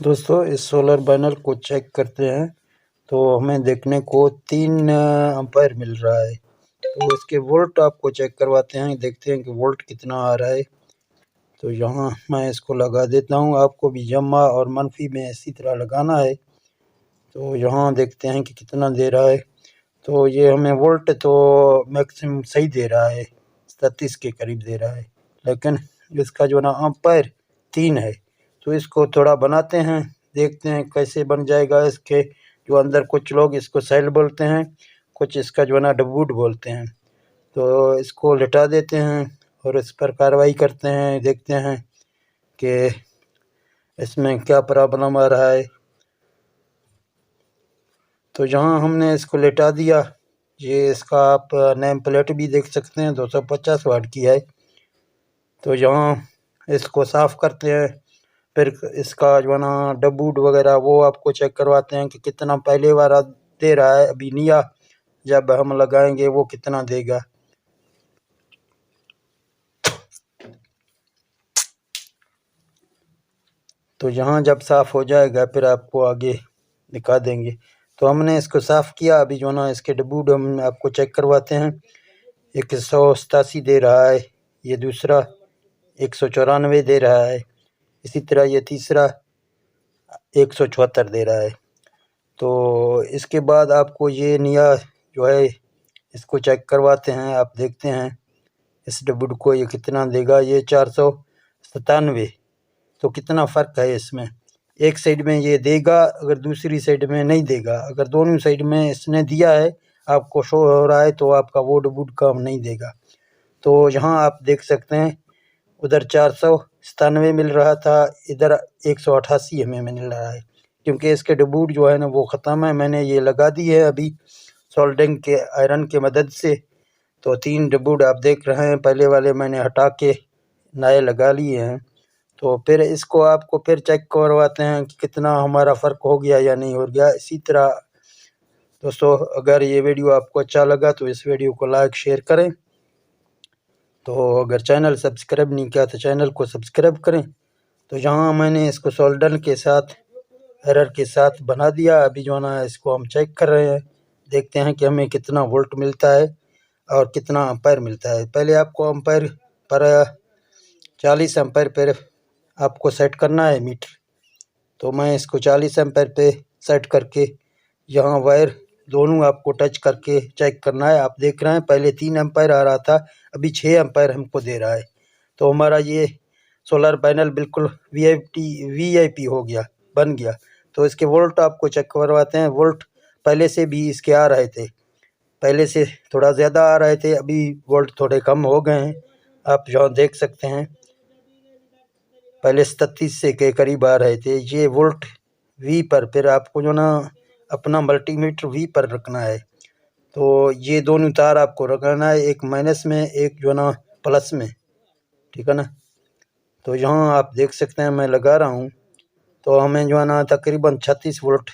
दोस्तों इस solar panel को चेक करते हैं तो हमें देखने को 3 एम्पायर मिल रहा है। तो इसके वोल्ट आपको चेक करवाते हैं, देखते हैं कि वोल्ट कितना आ रहा है। तो यहाँ मैं इसको लगा देता हूँ, आपको भी जमा और मनफी में इसी तरह लगाना है। तो यहाँ देखते हैं कि कितना दे रहा है। तो ये हमें वोल्ट तो मैक्सिमम सही दे रहा है, 37 के करीब दे रहा है, लेकिन इसका जो ना एम्पायर 3 है। तो इसको थोड़ा बनाते हैं, देखते हैं कैसे बन जाएगा। इसके जो अंदर कुछ लोग इसको सेल बोलते हैं, कुछ इसका जो ना डबूट बोलते हैं। तो इसको लिटा देते हैं और इस पर कार्रवाई करते हैं, देखते हैं कि इसमें क्या प्रॉब्लम आ रहा है। तो जहाँ हमने इसको लिटा दिया, ये इसका आप नेम प्लेट भी देख सकते हैं, 250 वाट की है। तो यहाँ इसको साफ़ करते हैं, फिर इसका जो है ना डबूट वगैरह वो आपको चेक करवाते हैं कि कितना पहले वाला दे रहा है, अभी नया जब हम लगाएंगे वो कितना देगा। तो यहाँ जब साफ़ हो जाएगा फिर आपको आगे दिखा देंगे। तो हमने इसको साफ़ किया, अभी जो ना इसके डबूट हम आपको चेक करवाते हैं। 187 दे रहा है, ये दूसरा 194 दे रहा है, इसी तरह ये तीसरा 174 दे रहा है। तो इसके बाद आपको ये नया जो है इसको चेक करवाते हैं, आप देखते हैं इस डबूट को ये कितना देगा। ये 497। तो कितना फ़र्क है इसमें, एक साइड में ये देगा अगर दूसरी साइड में नहीं देगा। अगर दोनों साइड में इसने दिया है, आपको शो हो रहा है, तो आपका वो डबूट काम नहीं देगा। तो यहाँ आप देख सकते हैं उधर 497 मिल रहा था, इधर 188 हमें मिल रहा है, क्योंकि इसके डबूट जो है ना वो ख़त्म है। मैंने ये लगा दी है अभी सोल्डरिंग के आयरन के मदद से। तो 3 डबूट आप देख रहे हैं, पहले वाले मैंने हटा के नए लगा लिए हैं। तो फिर इसको आपको फिर चेक करवाते हैं कि कितना हमारा फ़र्क हो गया या नहीं हो गया। इसी तरह दोस्तों अगर ये वीडियो आपको अच्छा लगा तो इस वीडियो को लाइक शेयर करें। तो अगर चैनल सब्सक्राइब नहीं किया तो चैनल को सब्सक्राइब करें। तो यहाँ मैंने इसको सोल्डर के साथ एरर के साथ बना दिया। अभी जो है ना इसको हम चेक कर रहे हैं, देखते हैं कि हमें कितना वोल्ट मिलता है और कितना एम्पायर मिलता है। पहले आपको एम्पायर पर 40 एम्पायर पर आपको सेट करना है मीटर। तो मैं इसको 40 एम्पायर पे सेट करके यहाँ वायर दोनों आपको टच करके चेक करना है। आप देख रहे हैं पहले 3 एम्पायर आ रहा था, अभी 6 एम्पायर हमको दे रहा है। तो हमारा ये सोलर पैनल बिल्कुल वीआईपी हो गया, बन गया। तो इसके वोल्ट आपको चेक करवाते हैं। वोल्ट पहले से भी इसके आ रहे थे, पहले से थोड़ा ज़्यादा आ रहे थे, अभी वोल्ट थोड़े कम हो गए हैं। आप यहाँ देख सकते हैं पहले 37 से के करीब आ रहे थे। ये वोल्ट वी पर, फिर आपको जो ना अपना मल्टीमीटर वी पर रखना है। तो ये दोनों तार आपको रखना है, एक माइनस में एक जो ना प्लस में, ठीक है ना। तो यहाँ आप देख सकते हैं मैं लगा रहा हूँ, तो हमें जो है ना तकरीबन 36 वोल्ट